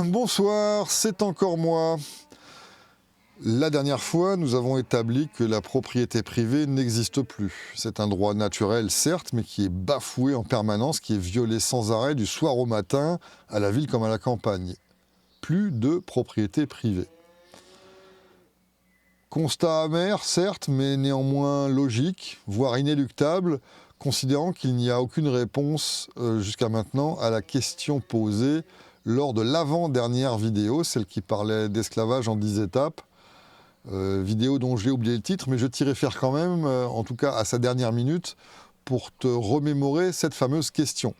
Bonsoir, c'est encore moi. La dernière fois, nous avons établi que la propriété privée n'existe plus. C'est un droit naturel, certes, mais qui est bafoué en permanence, qui est violé sans arrêt du soir au matin, à la ville comme à la campagne. Plus de propriété privée. Constat amer, certes, mais néanmoins logique, voire inéluctable, considérant qu'il n'y a aucune réponse jusqu'à maintenant à la question posée lors de l'avant-dernière vidéo, celle qui parlait d'esclavage en 10 étapes, vidéo dont j'ai oublié le titre, mais je t'y réfère quand même, en tout cas à sa dernière minute, pour te remémorer cette fameuse question.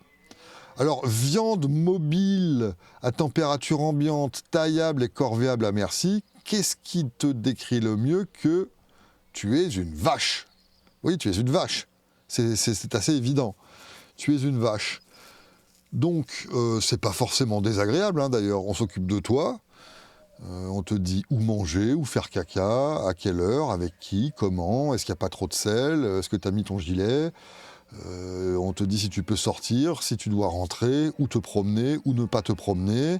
Alors, viande mobile à température ambiante, taillable et corvéable à merci, qu'est-ce qui te décrit le mieux que tu es une vache? Oui, tu es une vache. C'est assez évident. Tu es une vache. Donc, c'est pas forcément désagréable, hein, d'ailleurs. On s'occupe de toi. On te dit où manger, où faire caca, à quelle heure, avec qui, comment, est-ce qu'il n'y a pas trop de sel, est-ce que tu as mis ton gilet, on te dit si tu peux sortir, si tu dois rentrer, où te promener, où ne pas te promener.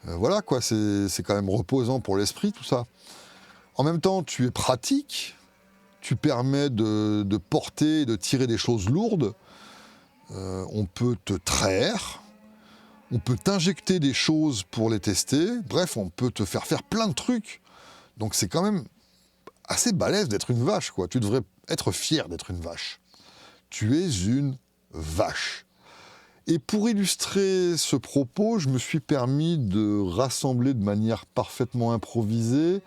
Voilà quoi, c'est quand même reposant pour l'esprit tout ça. En même temps, tu es pratique, tu permets de porter et de tirer des choses lourdes, on peut te traire. On peut t'injecter des choses pour les tester. Bref, on peut te faire plein de trucs. Donc c'est quand même assez balèze d'être une vache, quoi. Tu devrais être fier d'être une vache. Tu es une vache. Et pour illustrer ce propos, je me suis permis de rassembler de manière parfaitement improvisée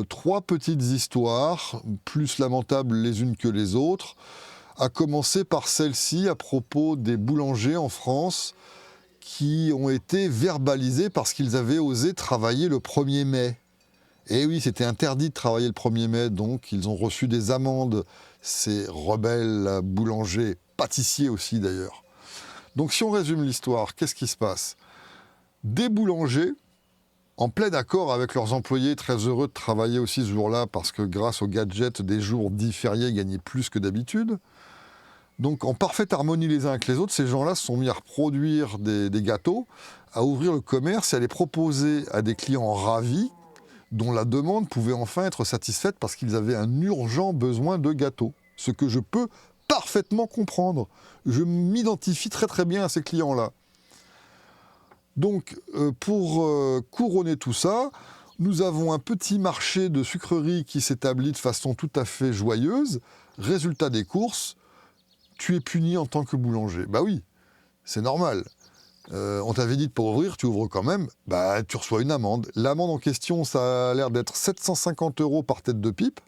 3 petites histoires, plus lamentables les unes que les autres, à commencer par celle-ci à propos des boulangers en France qui ont été verbalisés parce qu'ils avaient osé travailler le 1er mai. Et oui, c'était interdit de travailler le 1er mai, donc ils ont reçu des amendes, ces rebelles boulangers, pâtissiers aussi d'ailleurs. Donc si on résume l'histoire, qu'est-ce qui se passe? Des boulangers, en plein accord avec leurs employés, très heureux de travailler aussi ce jour-là, parce que grâce aux gadgets des jours dits fériés, ils gagnaient plus que d'habitude. Donc en parfaite harmonie les uns avec les autres, ces gens-là se sont mis à reproduire des gâteaux, à ouvrir le commerce et à les proposer à des clients ravis, dont la demande pouvait enfin être satisfaite parce qu'ils avaient un urgent besoin de gâteaux. Ce que je peux parfaitement comprendre. Je m'identifie très très bien à ces clients-là. Donc pour couronner tout ça, nous avons un petit marché de sucreries qui s'établit de façon tout à fait joyeuse. Résultat des courses, tu es puni en tant que boulanger. Bah oui, c'est normal. On t'avait dit de pas ouvrir, tu ouvres quand même, bah tu reçois une amende. L'amende en question, ça a l'air d'être 750 € par tête de pipe.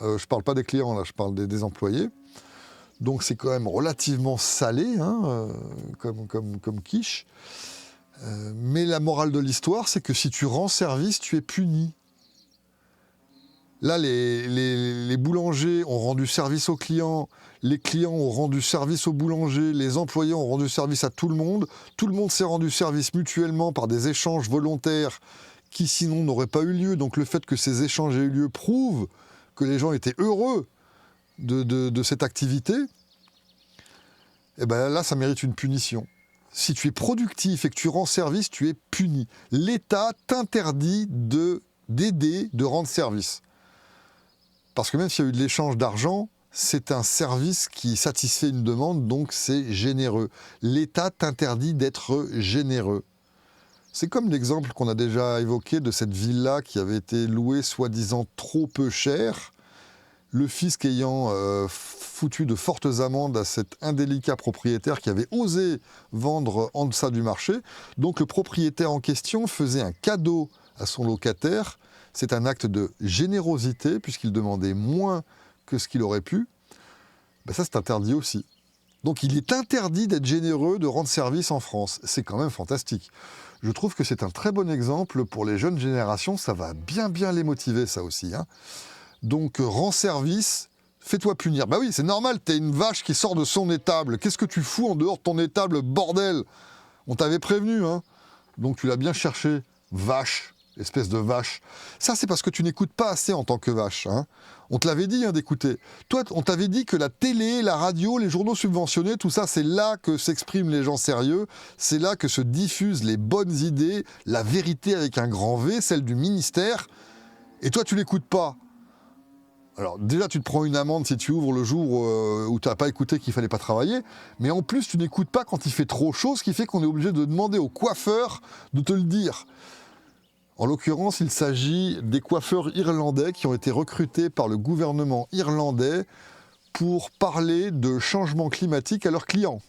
Je parle pas des clients là, je parle des employés. Donc c'est quand même relativement salé, hein, comme quiche. Mais la morale de l'histoire, c'est que si tu rends service, tu es puni. Là, les boulangers ont rendu service aux clients, les clients ont rendu service aux boulangers, les employés ont rendu service à tout le monde s'est rendu service mutuellement par des échanges volontaires qui sinon n'auraient pas eu lieu. Donc le fait que ces échanges aient eu lieu prouve que les gens étaient heureux de cette activité. Et bien là, ça mérite une punition. Si tu es productif et que tu rends service, tu es puni. L'État t'interdit d'aider, de rendre service. Parce que même s'il y a eu de l'échange d'argent, c'est un service qui satisfait une demande, donc c'est généreux. L'État t'interdit d'être généreux. C'est comme l'exemple qu'on a déjà évoqué de cette villa qui avait été louée soi-disant trop peu cher, le fisc ayant foutu de fortes amendes à cet indélicat propriétaire qui avait osé vendre en deçà du marché. Donc le propriétaire en question faisait un cadeau à son locataire. C'est un acte de générosité, puisqu'il demandait moins que ce qu'il aurait pu. Ben ça, c'est interdit aussi. Donc il est interdit d'être généreux, de rendre service en France. C'est quand même fantastique. Je trouve que c'est un très bon exemple pour les jeunes générations. Ça va bien les motiver, ça aussi, hein. Donc rends service, fais-toi punir. Bah oui, c'est normal, t'es une vache qui sort de son étable. Qu'est-ce que tu fous en dehors de ton étable, bordel? On t'avait prévenu, hein. Donc tu l'as bien cherché, vache. espèce de vache. Ça, c'est parce que tu n'écoutes pas assez en tant que vache. Hein. On te l'avait dit d'écouter. Toi, on t'avait dit que la télé, la radio, les journaux subventionnés, tout ça, c'est là que s'expriment les gens sérieux, c'est là que se diffusent les bonnes idées, la vérité avec un grand V, celle du ministère. Et toi, tu l'écoutes pas. Alors déjà, tu te prends une amende si tu ouvres le jour où tu n'as pas écouté qu'il fallait pas travailler, mais en plus, tu n'écoutes pas quand il fait trop chaud, ce qui fait qu'on est obligé de demander au coiffeur de te le dire. En l'occurrence, il s'agit des coiffeurs irlandais qui ont été recrutés par le gouvernement irlandais pour parler de changement climatique à leurs clients.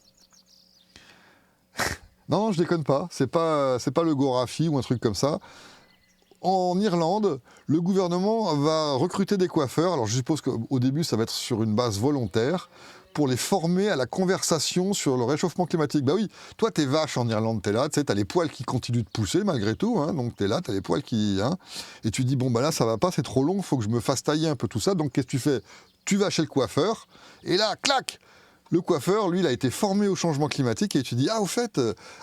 Non, je déconne pas, c'est pas le Gorafi ou un truc comme ça. En Irlande, le gouvernement va recruter des coiffeurs, alors je suppose qu'au début ça va être sur une base volontaire, pour les former à la conversation sur le réchauffement climatique. Bah oui, toi t'es vache en Irlande, t'es là, tu sais, t'as les poils qui continuent de pousser malgré tout, hein, donc t'es là, t'as les poils qui... Hein, et tu dis, bon bah là ça va pas, c'est trop long, faut que je me fasse tailler un peu tout ça, donc qu'est-ce que tu fais? Tu vas chez le coiffeur, et là, clac! Le coiffeur, lui, il a été formé au changement climatique et tu dis, ah, au fait,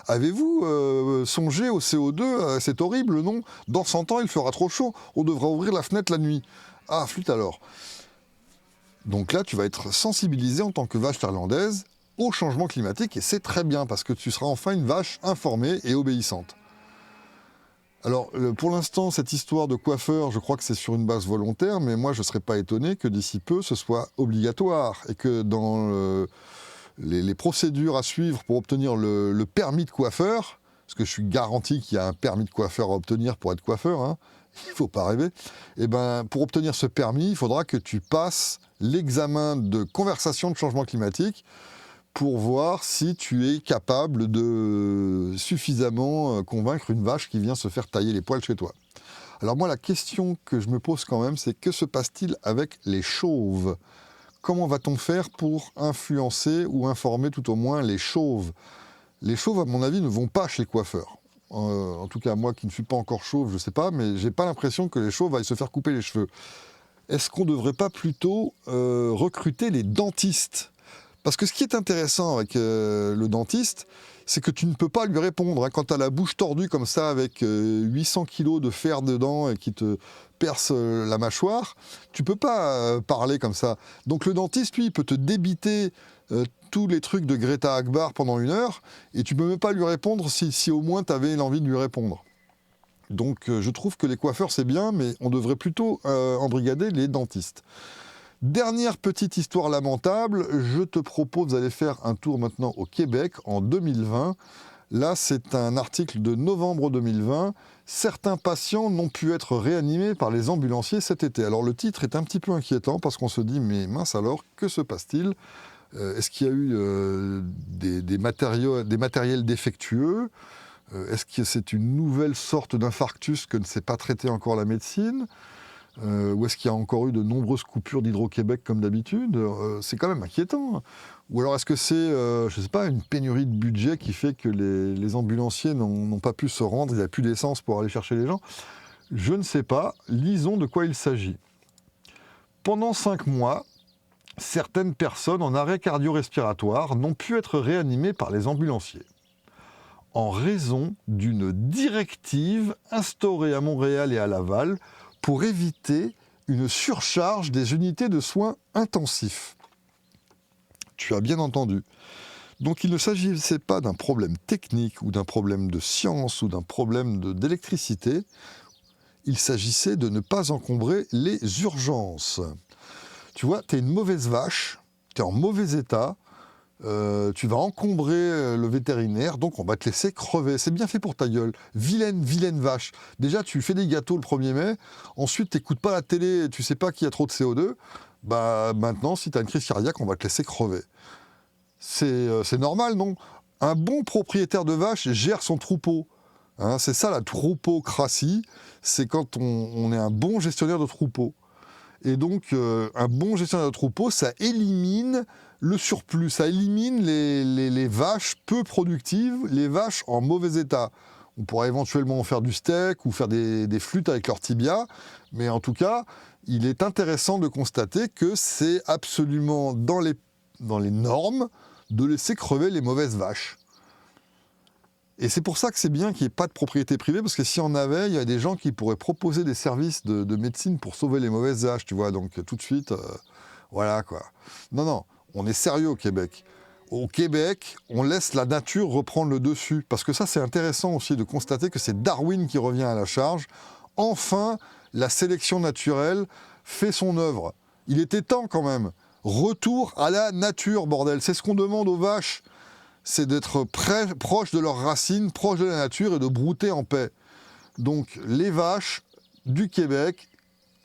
avez-vous songé au CO2? C'est horrible, non? Dans 100 ans, il fera trop chaud, on devra ouvrir la fenêtre la nuit. Ah, flûte alors. Donc là, tu vas être sensibilisé en tant que vache irlandaise au changement climatique et c'est très bien parce que tu seras enfin une vache informée et obéissante. Alors, pour l'instant, cette histoire de coiffeur, je crois que c'est sur une base volontaire, mais moi, je ne serais pas étonné que d'ici peu, ce soit obligatoire et que dans les procédures à suivre pour obtenir le permis de coiffeur, parce que je suis garanti qu'il y a un permis de coiffeur à obtenir pour être coiffeur, hein, il ne faut pas rêver, et ben, pour obtenir ce permis, il faudra que tu passes l'examen de conversation de changement climatique pour voir si tu es capable de suffisamment convaincre une vache qui vient se faire tailler les poils chez toi. Alors moi, la question que je me pose quand même, c'est que se passe-t-il avec les chauves? Comment va-t-on faire pour influencer ou informer tout au moins les chauves? Les chauves, à mon avis, ne vont pas chez le coiffeur. En tout cas, moi qui ne suis pas encore chauve, je ne sais pas, mais j'ai pas l'impression que les chauves aillent se faire couper les cheveux. Est-ce qu'on ne devrait pas plutôt recruter les dentistes? Parce que ce qui est intéressant avec le dentiste, c'est que tu ne peux pas lui répondre. Hein. Quand tu as la bouche tordue comme ça, avec 800 kilos de fer dedans et qui te perce la mâchoire, tu peux pas parler comme ça. Donc le dentiste, lui, il peut te débiter tous les trucs de Greta Akbar pendant 1 heure, et tu peux même pas lui répondre si au moins tu avais l'envie de lui répondre. Donc je trouve que les coiffeurs, c'est bien, mais on devrait plutôt embrigader les dentistes. Dernière petite histoire lamentable, je te propose d'aller faire un tour maintenant au Québec en 2020. Là, c'est un article de novembre 2020. Certains patients n'ont pu être réanimés par les ambulanciers cet été. Alors le titre est un petit peu inquiétant parce qu'on se dit, mais mince alors, que se passe-t-il? Est-ce qu'il y a eu des matériels défectueux? Est-ce que c'est une nouvelle sorte d'infarctus que ne sait pas traiter encore la médecine? Ou est-ce qu'il y a encore eu de nombreuses coupures d'Hydro-Québec comme d'habitude? C'est quand même inquiétant. Ou alors est-ce que c'est, je ne sais pas, une pénurie de budget qui fait que les ambulanciers n'ont pas pu se rendre, il n'y a plus d'essence pour aller chercher les gens? Je ne sais pas. Lisons de quoi il s'agit. Pendant 5 mois, certaines personnes en arrêt cardio-respiratoire n'ont pu être réanimées par les ambulanciers en raison d'une directive instaurée à Montréal et à Laval pour éviter une surcharge des unités de soins intensifs. Tu as bien entendu. Donc il ne s'agissait pas d'un problème technique ou d'un problème de science ou d'un problème d'électricité. Il s'agissait de ne pas encombrer les urgences. Tu vois, tu es une mauvaise vache, tu es en mauvais état, tu vas encombrer le vétérinaire, donc on va te laisser crever. C'est bien fait pour ta gueule. Vilaine vache. Déjà, tu fais des gâteaux le 1er mai, ensuite tu n'écoutes pas la télé, tu sais pas qu'il y a trop de CO2, bah maintenant, si tu as une crise cardiaque, on va te laisser crever. C'est normal, non? Un bon propriétaire de vache gère son troupeau. Hein, c'est ça la troupocratie, c'est quand on est un bon gestionnaire de troupeau. Et donc, un bon gestionnaire de troupeau, ça élimine le surplus, ça élimine les vaches peu productives, les vaches en mauvais état. On pourrait éventuellement en faire du steak ou faire des flûtes avec leur tibia, mais en tout cas, il est intéressant de constater que c'est absolument dans les normes de laisser crever les mauvaises vaches. Et c'est pour ça que c'est bien qu'il n'y ait pas de propriété privée, parce que s'il y en avait, il y a des gens qui pourraient proposer des services de médecine pour sauver les mauvaises vaches, tu vois. Donc tout de suite, voilà quoi. Non, on est sérieux au Québec. Au Québec, on laisse la nature reprendre le dessus. Parce que ça, c'est intéressant aussi de constater que c'est Darwin qui revient à la charge. Enfin, la sélection naturelle fait son œuvre. Il était temps quand même. Retour à la nature, bordel. C'est ce qu'on demande aux vaches. C'est d'être proche de leurs racines, proche de la nature et de brouter en paix. Donc les vaches du Québec,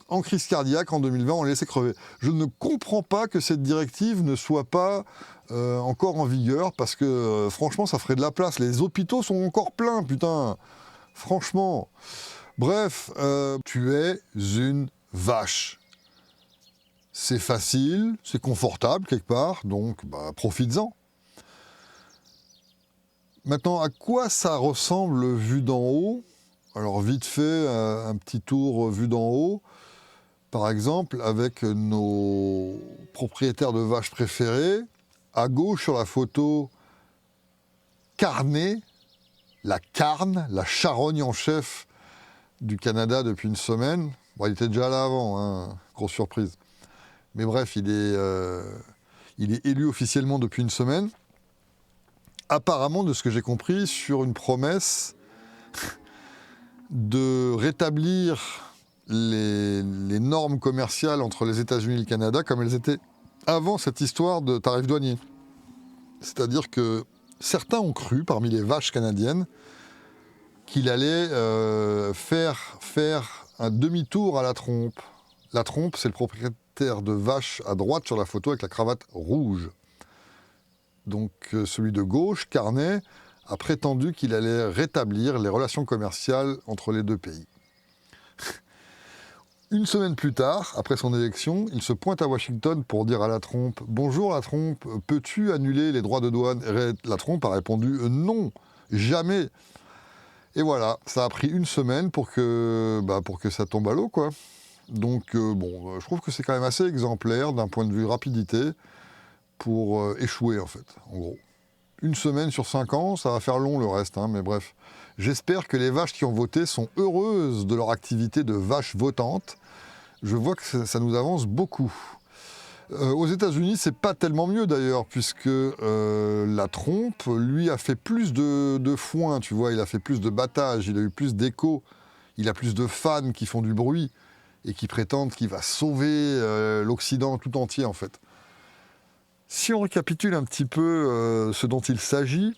en crise cardiaque en 2020, on les laissait crever. Je ne comprends pas que cette directive ne soit pas encore en vigueur, parce que franchement, ça ferait de la place. Les hôpitaux sont encore pleins, putain. Franchement. Bref, tu es une vache. C'est facile, c'est confortable quelque part, donc profites-en. Maintenant, à quoi ça ressemble vu d'en haut? Alors vite fait, un petit tour vu d'en haut. Par exemple, avec nos propriétaires de vaches préférés. À gauche sur la photo, Carnet, la carne, la charogne en chef du Canada depuis une semaine. Bon, il était déjà là avant, hein, grosse surprise. Mais bref, il est élu officiellement depuis une semaine. Apparemment, de ce que j'ai compris, sur une promesse de rétablir les normes commerciales entre les États-Unis et le Canada comme elles étaient avant cette histoire de tarifs douaniers. C'est-à-dire que certains ont cru, parmi les vaches canadiennes, qu'il allait faire un demi-tour à la trompe. La trompe, c'est le propriétaire de vache à droite sur la photo avec la cravate rouge. Donc celui de gauche, Carnet, a prétendu qu'il allait rétablir les relations commerciales entre les deux pays. Une semaine plus tard, après son élection, il se pointe à Washington pour dire à la Trump « Bonjour la Trump, peux-tu annuler les droits de douane ?» Et la Trump a répondu « Non, jamais !» Et voilà, ça a pris une semaine pour que ça tombe à l'eau, quoi. Donc je trouve que c'est quand même assez exemplaire d'un point de vue rapidité pour échouer, en fait, en gros. Une semaine sur 5 ans, ça va faire long le reste, hein, mais bref. J'espère que les vaches qui ont voté sont heureuses de leur activité de vaches votantes. Je vois que ça nous avance beaucoup. Aux États-Unis, c'est pas tellement mieux d'ailleurs, puisque la trompe, lui, a fait plus de foin, tu vois, il a fait plus de battage, il a eu plus d'écho, il a plus de fans qui font du bruit et qui prétendent qu'il va sauver l'Occident tout entier, en fait. Si on récapitule un petit peu ce dont il s'agit,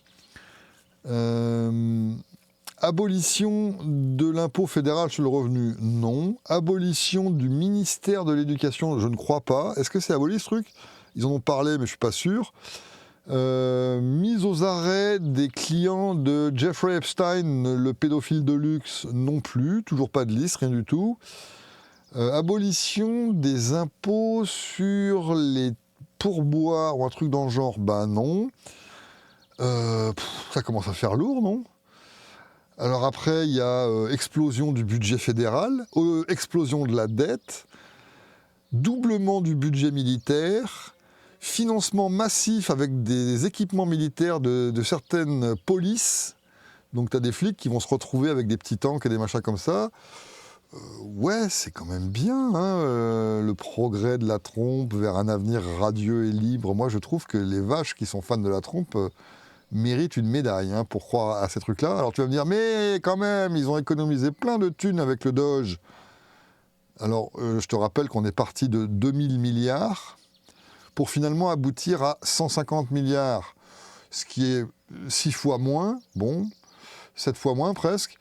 abolition de l'impôt fédéral sur le revenu, non. Abolition du ministère de l'Éducation, je ne crois pas. Est-ce que c'est aboli ce truc? Ils en ont parlé, mais je ne suis pas sûr. Mise aux arrêts des clients de Jeffrey Epstein, le pédophile de luxe, non plus. Toujours pas de liste, rien du tout. Abolition des impôts sur les pourboires ou un truc dans le genre, non. Ça commence à faire lourd, non? Alors après, il y a explosion du budget fédéral, explosion de la dette, doublement du budget militaire, financement massif avec des équipements militaires de certaines polices. Donc tu as des flics qui vont se retrouver avec des petits tanks et des machins comme ça. Ouais, c'est quand même bien, hein, le progrès de la trompe vers un avenir radieux et libre. Moi, je trouve que les vaches qui sont fans de la trompe méritent une médaille pour croire à ces trucs-là. Alors tu vas me dire, mais quand même, ils ont économisé plein de thunes avec le Doge. Alors, je te rappelle qu'on est parti de 2000 milliards pour finalement aboutir à 150 milliards, ce qui est 6 fois moins, 7 fois moins presque.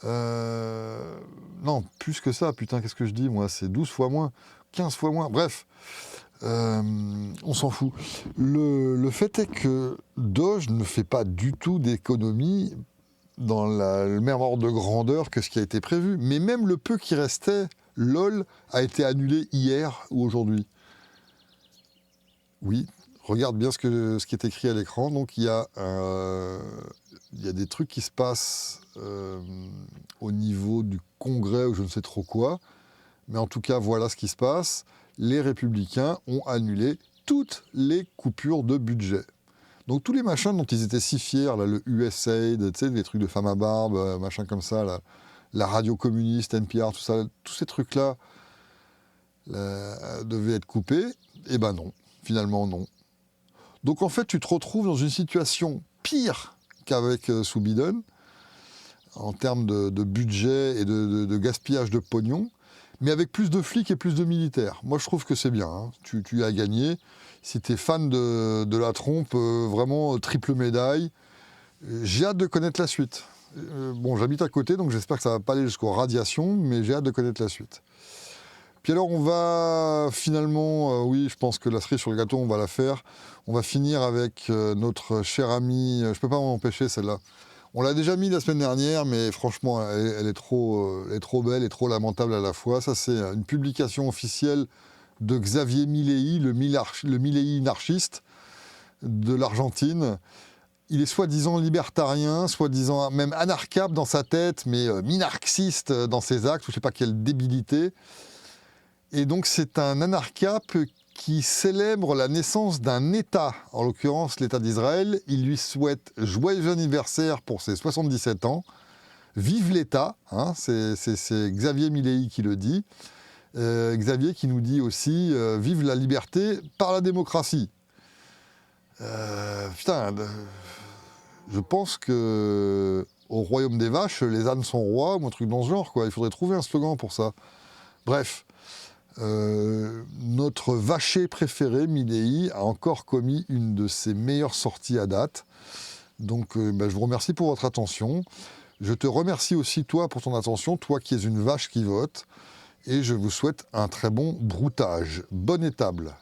Non, plus que ça, putain, qu'est-ce que je dis, moi, c'est 12 fois moins, 15 fois moins, bref, on s'en fout. Le fait est que Doge ne fait pas du tout d'économie dans le même ordre de grandeur que ce qui a été prévu, mais même le peu qui restait, LOL, a été annulé hier ou aujourd'hui. Oui, regarde bien ce qui est écrit à l'écran, donc il y a des trucs qui se passent au niveau du Congrès ou je ne sais trop quoi. Mais en tout cas, voilà ce qui se passe. Les Républicains ont annulé toutes les coupures de budget. Donc tous les machins dont ils étaient si fiers, là, le USAID, tu sais, les trucs de femmes à barbe, machin comme ça, la radio communiste, NPR, tout ça, tous ces trucs-là devaient être coupés. Eh ben non, finalement non. Donc en fait, tu te retrouves dans une situation pire qu'avec sous Biden, en termes de budget et de gaspillage de pognon, mais avec plus de flics et plus de militaires. Moi, je trouve que c'est bien. Hein. Tu as gagné. Si tu es fan de la trompe, vraiment triple médaille. J'ai hâte de connaître la suite. Bon, j'habite à côté, donc j'espère que ça ne va pas aller jusqu'aux radiations, mais j'ai hâte de connaître la suite. Puis alors, on va finalement, oui, je pense que la cerise sur le gâteau, on va la faire. On va finir avec notre cher ami, je ne peux pas m'en empêcher celle-là. On l'a déjà mis la semaine dernière, mais franchement, elle est trop belle et trop lamentable à la fois. Ça, c'est une publication officielle de Xavier Milei, le Milei anarchiste de l'Argentine. Il est soi-disant libertarien, soi-disant même anarchable dans sa tête, mais minarxiste dans ses actes, ou je ne sais pas quelle débilité. Et donc c'est un anarchape qui célèbre la naissance d'un État, en l'occurrence l'État d'Israël. Il lui souhaite joyeux anniversaire pour ses 77 ans. Vive l'État, hein, c'est Xavier Milei qui le dit. Xavier qui nous dit aussi vive la liberté par la démocratie. Putain, je pense que au royaume des vaches, les ânes sont rois, ou un truc dans ce genre, quoi. Il faudrait trouver un slogan pour ça. Bref, notre vacher préféré, Milei, a encore commis une de ses meilleures sorties à date. Donc, je vous remercie pour votre attention. Je te remercie aussi, toi, pour ton attention, toi qui es une vache qui vote. Et je vous souhaite un très bon broutage. Bonne étable.